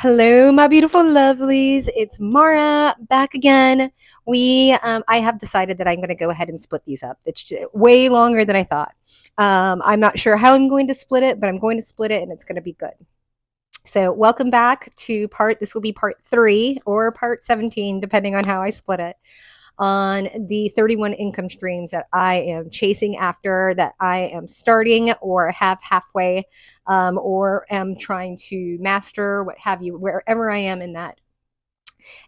Hello, my beautiful lovelies. It's Mara back again. I have decided that I'm going to go ahead and split these up. It's way longer than I thought. I'm not sure how I'm going to split it, but I'm going to split it and it's going to be good. So, welcome back to this will be part 3 or part 17, depending on how I split it, on the 31 income streams that I am chasing after, that I am starting or have halfway, or am trying to master, what have you, wherever I am in that.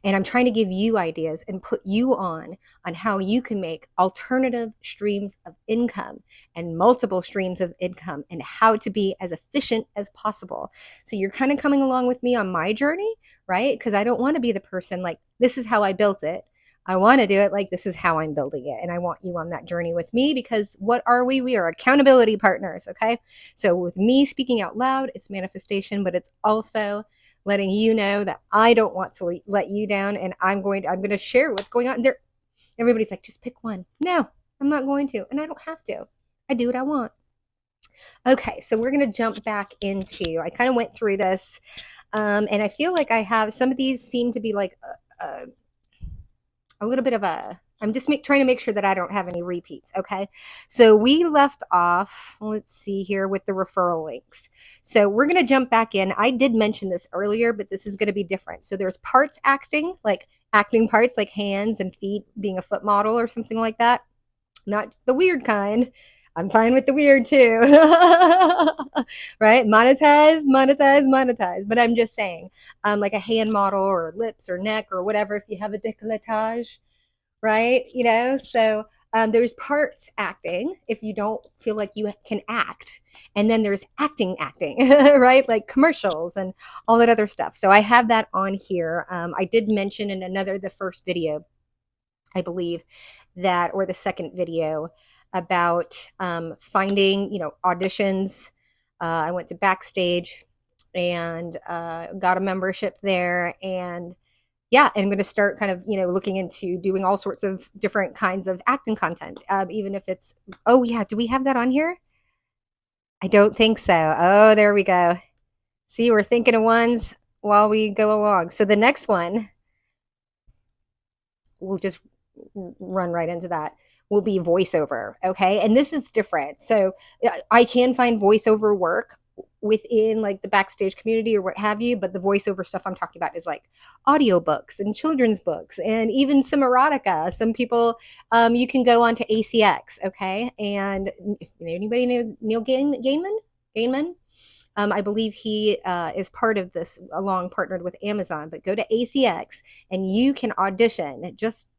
And I'm trying to give you ideas and put you on how you can make alternative streams of income and multiple streams of income and how to be as efficient as possible. So you're kind of coming along with me on my journey, right? Because I don't want to be the person like, this is how I built it. I want to do it like this is how I'm building it. And I want you on that journey with me because what are we? We are accountability partners. Okay. So with me speaking out loud, it's manifestation, but it's also letting you know that I don't want to let you down, and I'm going to share what's going on there. Everybody's like, just pick one. No, I'm not going to, and I don't have to. I do what I want. Okay, so we're going to jump back into. I kind of went through this, and I feel like I have some of these seem to be like a little bit of a. I'm just trying to make sure that I don't have any repeats. Okay. So we left off, let's see here, with the referral links. So we're going to jump back in. I did mention this earlier, but this is going to be different. So there's parts acting, like acting parts like hands and feet, being a foot model or something like that. Not the weird kind. I'm fine with the weird too. Right? Monetize. But I'm just saying, like a hand model or lips or neck or whatever, if you have a décolletage, right? So there's parts acting if you don't feel like you can act. And then there's acting, right? Like commercials and all that other stuff. So I have that on here. I did mention in the first video, I believe, that, or the second video, about finding, auditions. I went to Backstage and got a membership there, and yeah, and I'm going to start kind of, looking into doing all sorts of different kinds of acting content, even if it's, oh yeah, do we have that on here? I don't think so. Oh, there we go. See, we're thinking of ones while we go along. So the next one, we'll just run right into that, will be voiceover. Okay. And this is different. So I can find voiceover work within like the Backstage community or what have you, but the voiceover stuff I'm talking about is like audiobooks and children's books and even some erotica. Some people, you can go on to ACX. Okay. And if anybody knows Neil Gaiman, I believe he is part of this, along partnered with Amazon, but go to ACX and you can audition just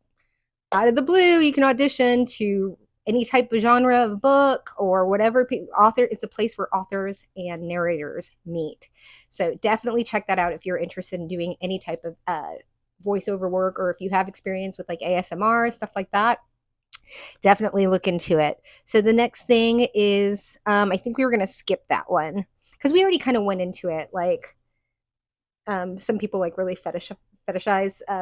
out of the blue. You can audition to any type of genre of book or whatever author. It's a place where authors and narrators meet. So definitely check that out if you're interested in doing any type of voiceover work, or if you have experience with like ASMR, stuff like that. Definitely look into it. So the next thing is, I think we were going to skip that one because we already kind of went into it. Like some people like really fetishize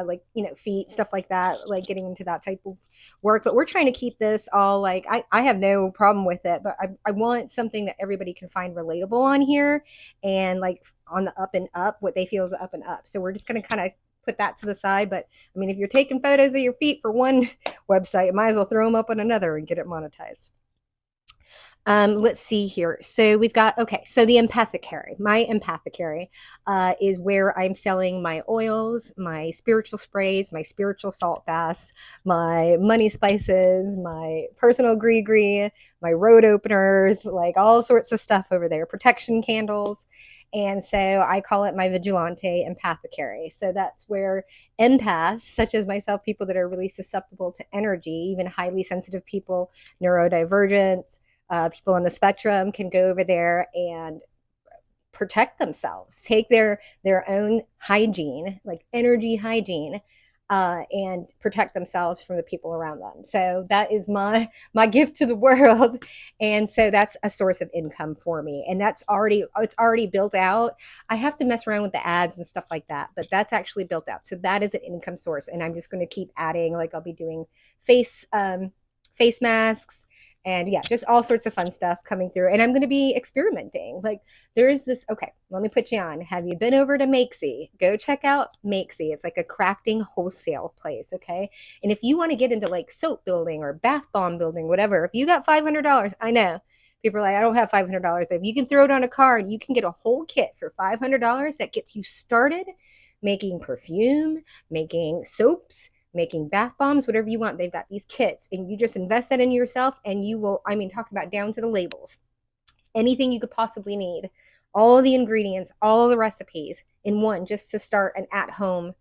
like feet, stuff like that, like getting into that type of work. But we're trying to keep this all like, I have no problem with it, but I want something that everybody can find relatable on here, and like on the up and up, what they feel is up and up. So we're just going to kind of put that to the side. But I mean, if you're taking photos of your feet for one website, you might as well throw them up on another and get it monetized. Let's see here. So we've got, okay, so the Empathicary. My Empathicary is where I'm selling my oils, my spiritual sprays, my spiritual salt baths, my money spices, my personal gree, my road openers, like all sorts of stuff over there, protection candles. And so I call it my Vigilante Empathicary. So that's where empaths, such as myself, people that are really susceptible to energy, even highly sensitive people, neurodivergent, people on the spectrum, can go over there and protect themselves, take their own hygiene, like energy hygiene, and protect themselves from the people around them. So that is my gift to the world, and so that's a source of income for me. And it's already built out. I have to mess around with the ads and stuff like that, but that's actually built out. So that is an income source, and I'm just going to keep adding. Like I'll be doing face masks And yeah, just all sorts of fun stuff coming through. And I'm going to be experimenting. Like there is this, okay, let me put you on. Have you been over to Makesy? Go check out Makesy. It's like a crafting wholesale place. Okay. And if you want to get into like soap building or bath bomb building, whatever, if you got $500, I know people are like, I don't have $500, but if you can throw it on a card, you can get a whole kit for $500 that gets you started making perfume, making soaps, making bath bombs, whatever you want. They've got these kits, and you just invest that in yourself, and you will, I mean, talk about down to the labels, anything you could possibly need, all the ingredients, all the recipes in one, just to start an at-home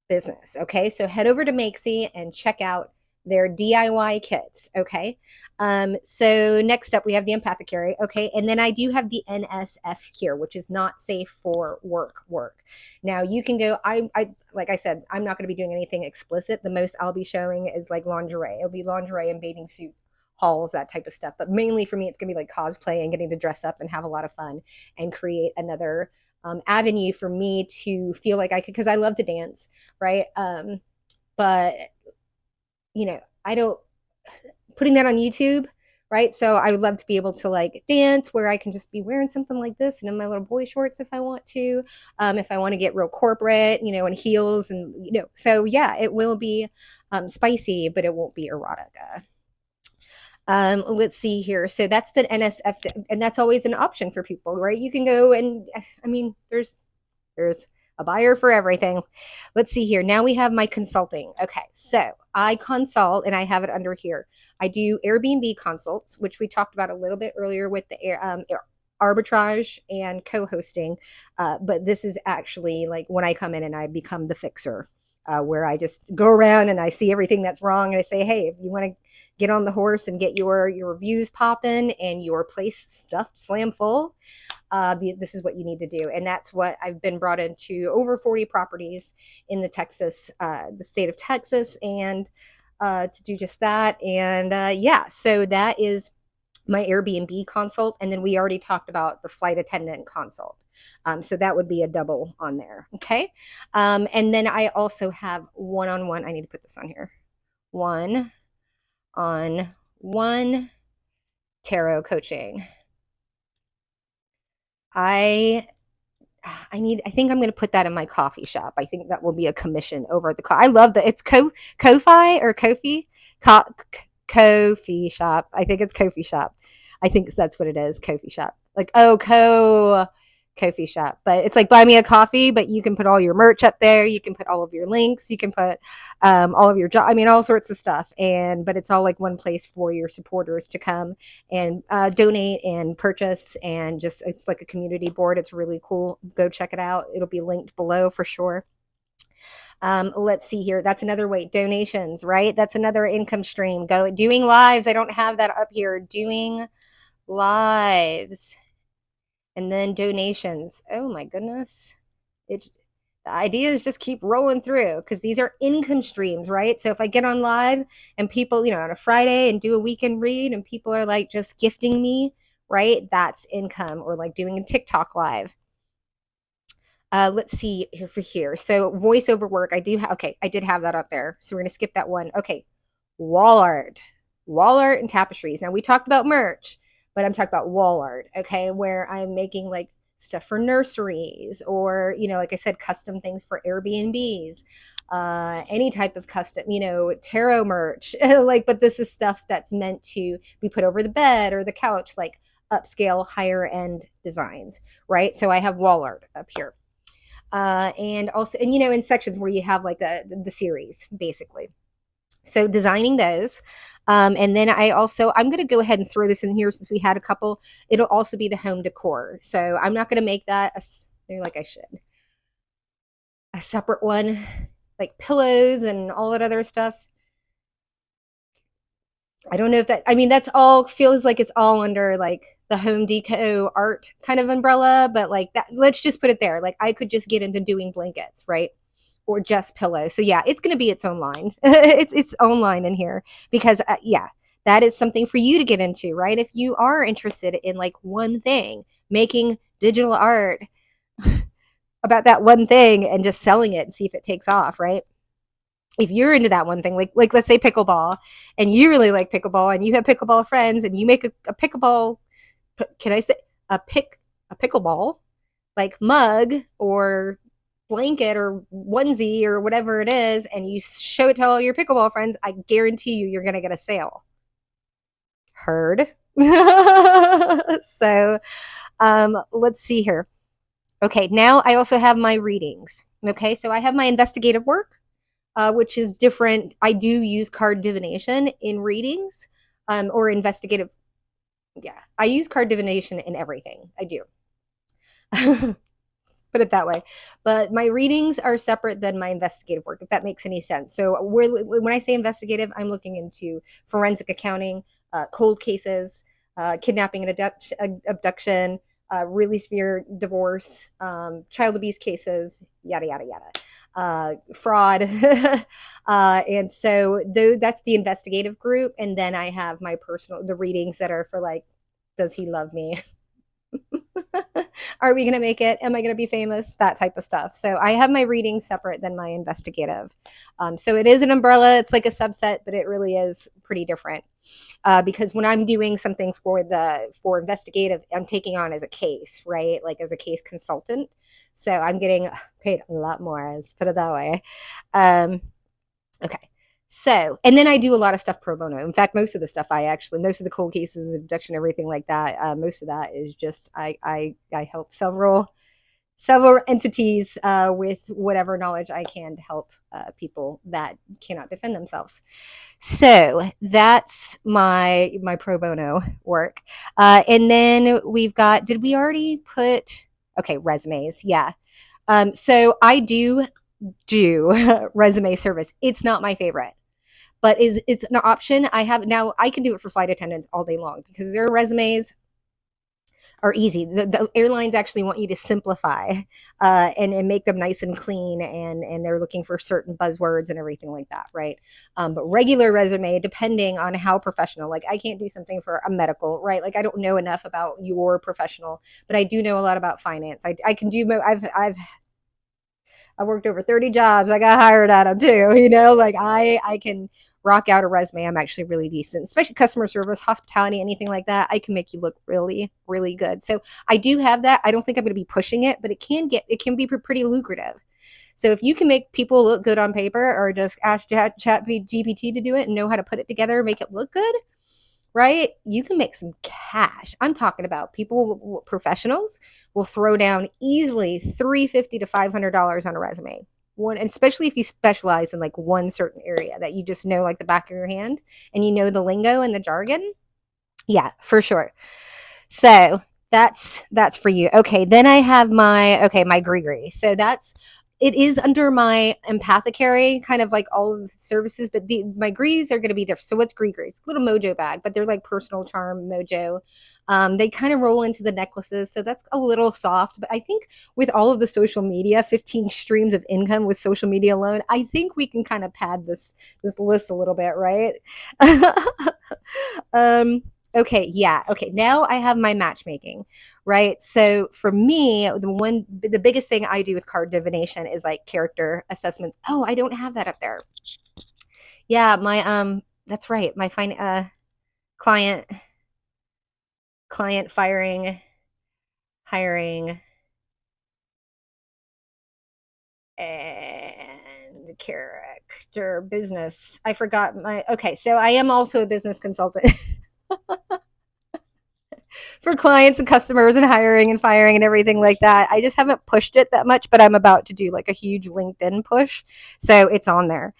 business. Okay, so head over to Makesy and check out their DIY kits. Okay, so next up we have the Empathicary. Okay, and then I do have the NSF here, which is not safe for work. Now you can go. I like I said, I'm not going to be doing anything explicit. The most I'll be showing is like lingerie. It'll be lingerie and bathing suit hauls, that type of stuff. But mainly for me, it's gonna be like cosplay and getting to dress up and have a lot of fun and create another avenue for me to feel like I could, because I love to dance, right? But you know, I don't putting that on YouTube, right? So I would love to be able to like dance where I can just be wearing something like this and in my little boy shorts if I want to, if I want to get real corporate, you know, and heels and you know. So yeah, it will be spicy, but it won't be erotica. Let's see here. So that's the NSF, and that's always an option for people, right? You can go and, I mean, there's a buyer for everything. Let's see here. Now we have my consulting. Okay, so I consult, and I have it under here. I do Airbnb consults, which we talked about a little bit earlier with the arbitrage and co-hosting, but this is actually like when I come in and I become the fixer. Where I just go around and I see everything that's wrong and I say, hey, if you want to get on the horse and get your reviews popping and your place stuffed slam full, this is what you need to do. And that's what I've been brought into over 40 properties in the state of Texas, and to do just that. And yeah, so that is my Airbnb consult. And then we already talked about the flight attendant consult. So that would be a double on there. Okay. And then I also have one-on-one. I need to put this on here. One-on-one tarot coaching. I think I'm going to put that in my coffee shop. I think that will be a commission over at the I love that. It's Ko-Fi or Kofi. Ko-Fi shop. I think it's Kofi shop. I think that's what it is. Kofi shop. Like, Kofi shop. But it's like buy me a coffee, but you can put all your merch up there. You can put all of your links. You can put all of your I mean, all sorts of stuff. But it's all like one place for your supporters to come and donate and purchase, and just, it's like a community board. It's really cool. Go check it out. It'll be linked below for sure. Let's see here. That's another way. Donations, right? That's another income stream. Doing lives. I don't have that up here. Doing lives. And then donations. Oh my goodness. The idea is just keep rolling through, because these are income streams, right? So if I get on live and people, you know, on a Friday and do a weekend read and people are like just gifting me, right? That's income. Or like doing a TikTok live. Let's see here. So voiceover work, I did have that up there. So we're going to skip that one. Okay. Wall art and tapestries. Now we talked about merch, but I'm talking about wall art. Okay. Where I'm making like stuff for nurseries, or, you know, like I said, custom things for Airbnbs, any type of custom, you know, tarot merch, like, but this is stuff that's meant to be put over the bed or the couch, like upscale, higher end designs. Right. So I have wall art up here. And also, and you know, in sections where you have like the series basically. So designing those. And then I'm going to go ahead and throw this in here since we had a couple. It'll also be the home decor. So I'm not going to make that like I should. A separate one, like pillows and all that other stuff. I don't know if that, I mean, that's all feels like it's all under like the home deco art kind of umbrella, but like that, let's just put it there. Like I could just get into doing blankets, right? Or just pillows. So yeah, it's going to be its own line. It's its own line in here, because yeah, that is something for you to get into, right? If you are interested in like one thing, making digital art about that one thing and just selling it and see if it takes off, right? if you're into that one thing, like let's say pickleball, and you really like pickleball, and you have pickleball friends, and you make a pickleball, can I say a pickleball like mug or blanket or onesie or whatever it is, and you show it to all your pickleball friends, I guarantee you're going to get a sale. Heard. So let's see here. Okay, now I also have my readings. Okay, so I have my investigative work, which is different. I do use card divination in readings, or investigative. Yeah, I use card divination in everything. I do. Put it that way. But my readings are separate than my investigative work, if that makes any sense. So when I say investigative, I'm looking into forensic accounting, cold cases, kidnapping and abduction, really severe divorce, child abuse cases, yada, yada, yada, fraud. And so that's the investigative group. And then I have my the readings that are for like, does he love me? Are we going to make it? Am I going to be famous? That type of stuff. So I have my reading separate than my investigative. So it is an umbrella. It's like a subset, but it really is pretty different. Because when I'm doing something for investigative, I'm taking on as a case, right? Like as a case consultant. So I'm getting paid a lot more. Let's put it that way. Okay. So, and then I do a lot of stuff pro bono. In fact, most of the stuff most of the cold cases, abduction, everything like that, most of that is just I help several entities with whatever knowledge I can to help people that cannot defend themselves. So that's my pro bono work. And then we've got, did we already put, okay, resumes. Yeah. So I do resume service. It's not my favorite, but it's an option. I can do it for flight attendants all day long because their resumes are easy. The airlines actually want you to simplify and make them nice and clean, and they're looking for certain buzzwords and everything like that, right? But regular resume, depending on how professional, like I can't do something for a medical, right? Like I don't know enough about your professional, but I do know a lot about finance. I can do. I worked over 30 jobs. I got hired at them too. Like I can rock out a resume. I'm actually really decent, especially customer service, hospitality, anything like that. I can make you look really, really good. So I do have that. I don't think I'm going to be pushing it, but it can be pretty lucrative. So if you can make people look good on paper, or just ask chat GPT to do it and know how to put it together, make it look good, right? You can make some cash. I'm talking about professionals will throw down easily $350 to $500 on a resume. One, especially if you specialize in like one certain area that you just know like the back of your hand, and you know the lingo and the jargon. Yeah, for sure. So that's for you. Okay, then I have my Grigri. So it is under my Empathicary, kind of like all of the services, but my Grees are going to be different. So what's Gree? It's a little mojo bag, but they're like personal charm mojo. They kind of roll into the necklaces, so that's a little soft. But I think with all of the social media, 15 streams of income with social media alone, I think we can kind of pad this list a little bit, right? Okay, yeah. Okay, now I have my matchmaking, right? So for me, the biggest thing I do with card divination is like character assessments. Oh, I don't have that up there. Yeah, my that's right. My client firing, hiring, and character business. I forgot okay, so I am also a business consultant. For clients and customers and hiring and firing and everything like that. I just haven't pushed it that much, but I'm about to do like a huge LinkedIn push. So it's on there.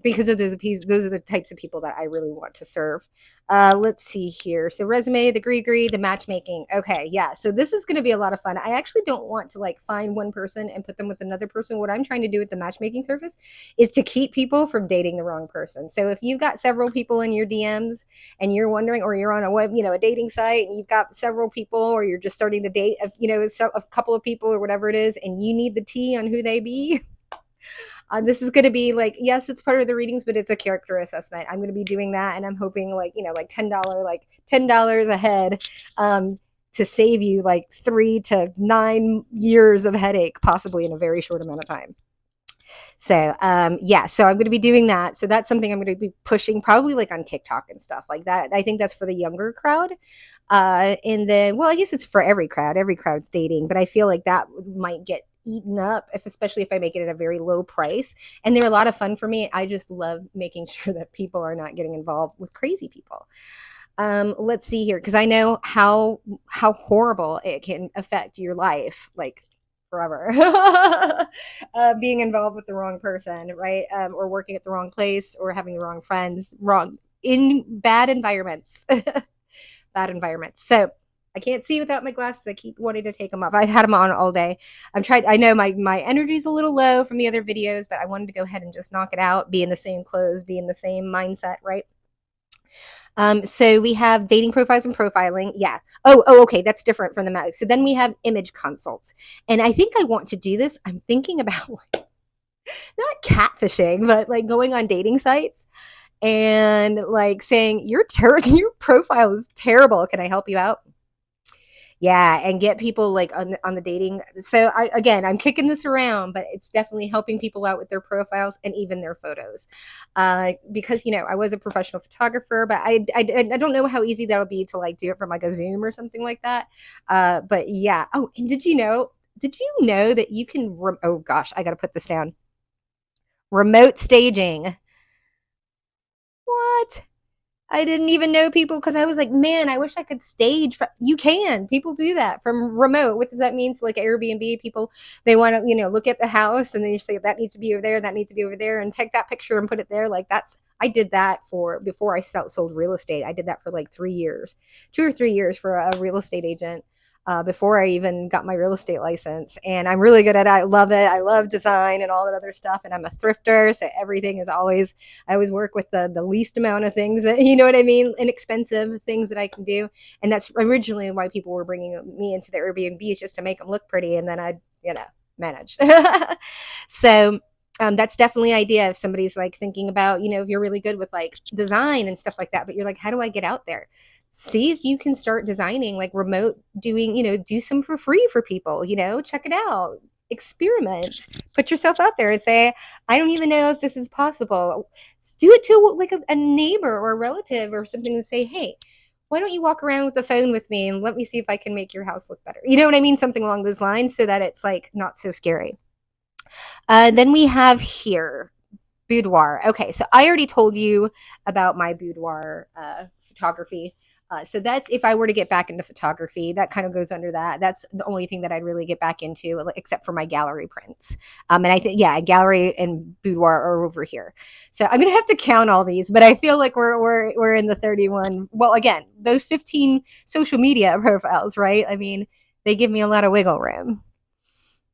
Because of those are the types of people that I really want to serve. Let's see here. So resume, the Gree, the matchmaking. Okay, yeah. So this is going to be a lot of fun. I actually don't want to like find one person and put them with another person. What I'm trying to do with the matchmaking service is to keep people from dating the wrong person. So if you've got several people in your DMs and you're wondering, or you're on a dating site and you've got several people, or you're just starting to date, a couple of people or whatever it is, and you need the tea on who they be. This is going to be like, yes, it's part of the readings, but it's a character assessment. I'm going to be doing that, and I'm hoping like $10 a head to save you like 3 to 9 years of headache, possibly in a very short amount of time. So yeah, so I'm going to be doing that. So that's something I'm going to be pushing probably like on TikTok and stuff like that. I think that's for the younger crowd. And then, well, I guess it's for every crowd. Every crowd's dating, but I feel like that might get eaten up if, especially if I make it at a very low price. And they're a lot of fun for me. I just love making sure that people are not getting involved with crazy people. Let's see here, because I know how horrible it can affect your life, like forever. Being involved with the wrong person, right? Or working at the wrong place, or having the wrong friends, wrong in bad environments, bad environments. So I can't see without my glasses. I keep wanting to take them off. I've had them on all day. I'm tried. I know my energy's a little low from the other videos, but I wanted to go ahead and just knock it out. Be in the same clothes, be in the same mindset, right? So we have dating profiles and profiling. Yeah. Okay. That's different from the magic. So then we have image consults. And I think I want to do this. I'm thinking about like, not catfishing, but like going on dating sites and like saying, your profile is terrible. Can I help you out? Yeah, and get people like on the dating. So I'm kicking this around, but it's definitely helping people out with their profiles and even their photos, because I was a professional photographer, but I don't know how easy that'll be to like do it from like a Zoom or something like that. But yeah. Oh, and did you know? Did you know that you can? Oh gosh, I got to put this down. Remote staging. What? I didn't even know people, because I was like, man, I wish I could stage. You can. People do that from remote. What does that mean? So like Airbnb people, they want to, look at the house and then you say that needs to be over there, that needs to be over there, and take that picture and put it there. Like I did that for before I sold real estate. I did that for like 3 years, 2 or 3 years for a real estate agent. Before I even got my real estate license. And I'm really good at it. I love it. I love design and all that other stuff. And I'm a thrifter. So everything is always, I always work with the least amount of things that, you know what I mean? Inexpensive things that I can do. And that's originally why people were bringing me into the Airbnbs, just to make them look pretty. And then I'd, manage. So that's definitely an idea if somebody's like thinking about, if you're really good with like design and stuff like that, but you're like, how do I get out there? See if you can start designing like remote doing, do some for free for people, check it out, experiment, put yourself out there and say, I don't even know if this is possible. Do it to like a neighbor or a relative or something, and say, hey, why don't you walk around with the phone with me and let me see if I can make your house look better? You know what I mean? Something along those lines, so that it's like not so scary. Then we have here boudoir. Okay, so I already told you about my boudoir photography. So that's if I were to get back into photography, that kind of goes under that. That's the only thing that I'd really get back into, except for my gallery prints. And I think, yeah, gallery and boudoir are over here. So I'm gonna have to count all these, but I feel like we're in the 31. Well, again, those 15 social media profiles, right? I mean, they give me a lot of wiggle room.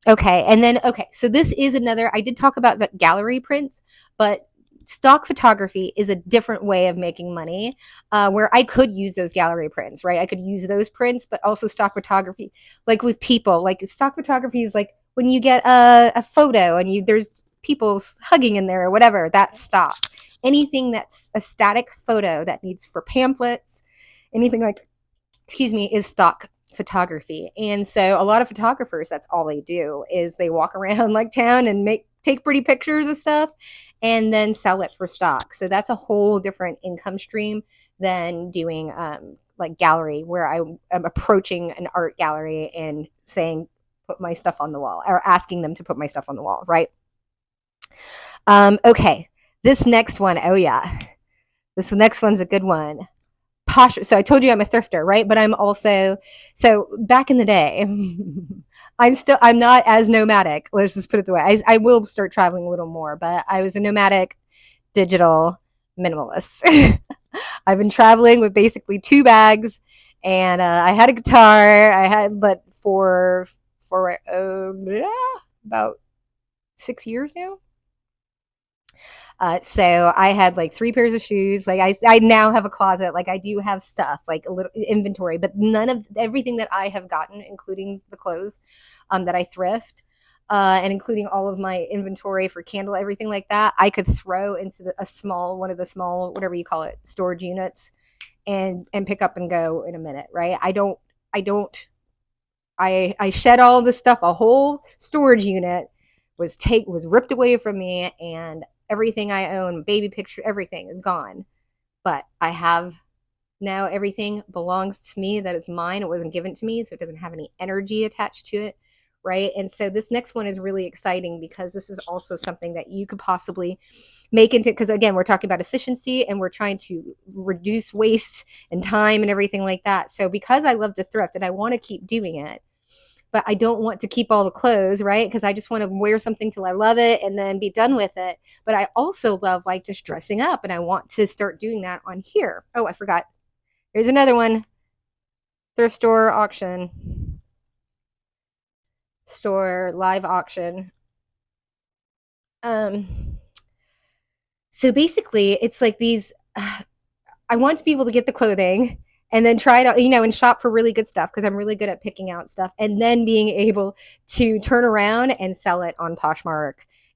Okay, and then so this is another. I did talk about gallery prints, but stock photography is a different way of making money, where I could use those gallery prints, right? I could use those prints, but also stock photography, like with people. Like stock photography is like when you get a photo and there's people hugging in there or whatever. That's stock. Anything that's a static photo that needs for pamphlets, anything like, excuse me, is stock photography. And so a lot of photographers, that's all they do, is they walk around like town and take pretty pictures of stuff and then sell it for stock. So that's a whole different income stream than doing like gallery, where I am approaching an art gallery and saying, put my stuff on the wall, or asking them to put my stuff on the wall, right? Okay, this next one, oh yeah, this next one's a good one. So I told you I'm a thrifter, right? But I'm also, so back in the day, I'm not as nomadic. Let's just put it the way. I will start traveling a little more, but I was a nomadic digital minimalist. I've been traveling with basically 2 bags, and I had a guitar. But for about 6 years now. So I had like 3 pairs of shoes. Like I now have a closet. Like I do have stuff, like a little inventory, but none of everything that I have gotten, including the clothes that I thrift, and including all of my inventory for candle, everything like that, I could throw into one of the small, whatever you call it, storage units, and pick up and go in a minute. Right? I shed all this stuff, a whole storage unit, was ripped away from me, and everything I own, baby picture, everything is gone. But I have now, everything belongs to me, that is mine. It wasn't given to me, so it doesn't have any energy attached to it, right? And so this next one is really exciting because this is also something that you could possibly make into, because again, we're talking about efficiency and we're trying to reduce waste and time and everything like that. So because I love to thrift and I want to keep doing it, but I don't want to keep all the clothes, right? Because I just want to wear something till I love it and then be done with it. But I also love like just dressing up, and I want to start doing that on here. Oh, I forgot. Here's another one. Thrift store auction. Store live auction. So basically it's like these, I want to be able to get the clothing and then try it out, and shop for really good stuff, because I'm really good at picking out stuff, and then being able to turn around and sell it on Poshmark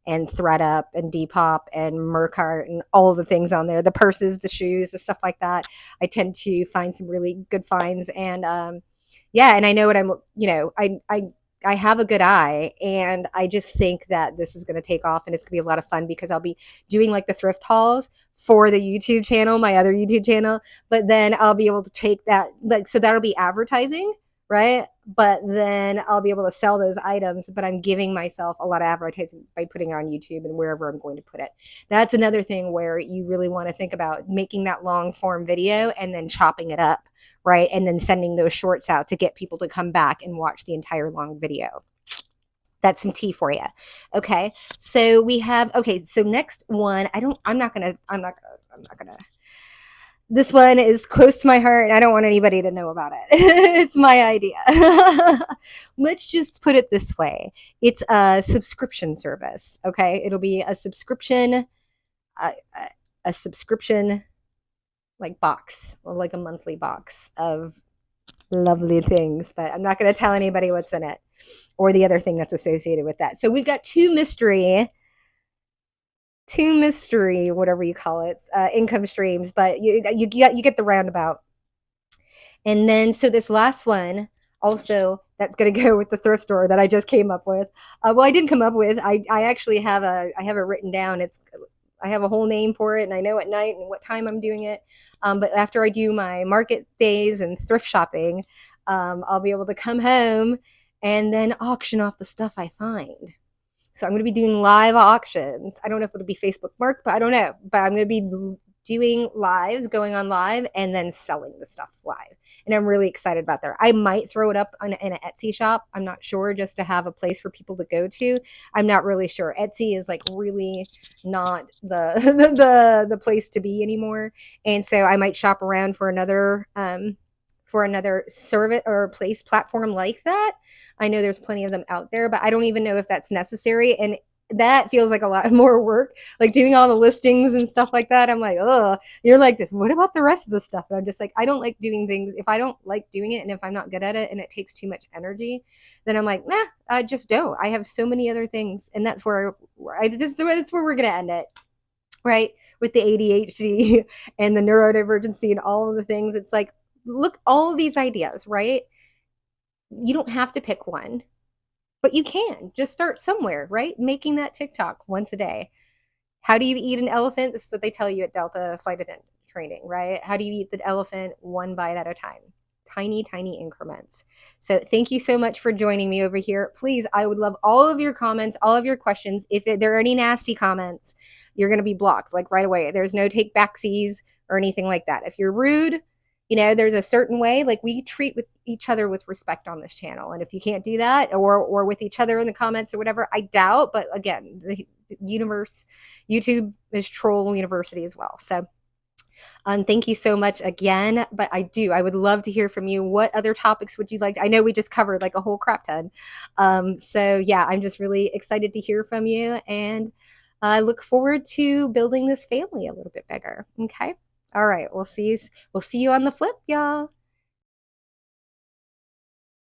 and ThredUp and Depop and Mercart and all the things on there, the purses, the shoes, the stuff like that. I tend to find some really good finds, and yeah, and I know what I'm, I have a good eye, and I just think that this is going to take off, and it's going to be a lot of fun because I'll be doing like the thrift hauls for the YouTube channel, my other YouTube channel, but then I'll be able to take that, like, so that'll be advertising, right? But then I'll be able to sell those items, but I'm giving myself a lot of advertising by putting it on YouTube and wherever I'm going to put it. That's another thing where you really want to think about making that long form video and then chopping it up, right? And then sending those shorts out to get people to come back and watch the entire long video. That's some tea for you. Okay. So we have, okay. So next one, I'm not gonna, this one is close to my heart and I don't want anybody to know about it. It's my idea. Let's just put it this way. It's a subscription service. Okay. It'll be a subscription, a subscription like box, like a monthly box of lovely things, but I'm not going to tell anybody what's in it or the other thing that's associated with that. So we've got two mystery, whatever you call it, income streams, but you get the roundabout. And then, so this last one also, that's going to go with the thrift store that I just came up with. Well, I didn't come up with, I actually have I have it written down. I have a whole name for it, and I know at night and what time I'm doing it. But after I do my market days and thrift shopping, I'll be able to come home and then auction off the stuff I find. So I'm going to be doing live auctions. I don't know if it'll be Facebook Mark, but I don't know. But I'm going to be doing lives, going on live, and then selling the stuff live. And I'm really excited about that. I might throw it up in an Etsy shop. I'm not sure, just to have a place for people to go to. I'm not really sure. Etsy is like really not the place to be anymore. And so I might shop around for another service or place platform like that. I know there's plenty of them out there, but I don't even know if that's necessary. And that feels like a lot more work, like doing all the listings and stuff like that. I'm like, oh, you're like, what about the rest of the stuff? And I'm just like, I don't like doing things if I don't like doing it, and if I'm not good at it and it takes too much energy, then I'm like, nah, I just don't. I have so many other things, and that's where that's where we're gonna end it, right? With the ADHD and the neurodivergency and all of the things. It's like, look, all of these ideas, right? You don't have to pick one, but you can just start somewhere, right? Making that TikTok once a day. How do you eat an elephant? This is what they tell you at Delta flight attendant training, right? How do you eat the elephant? One bite at a time. Tiny, tiny increments. So thank you so much for joining me over here. Please, I would love all of your comments, all of your questions. If there are any nasty comments, you're going to be blocked like right away. There's no take backsies or anything like that. If you're rude, there's a certain way, like we treat with each other with respect on this channel. And if you can't do that, or with each other in the comments or whatever, I doubt. But again, the universe, YouTube is troll university as well. So thank you so much again. But I would love to hear from you. What other topics would you like? I know we just covered like a whole crap ton. So yeah, I'm just really excited to hear from you. And I look forward to building this family a little bit bigger. Okay. All right. We'll see you on the flip, y'all.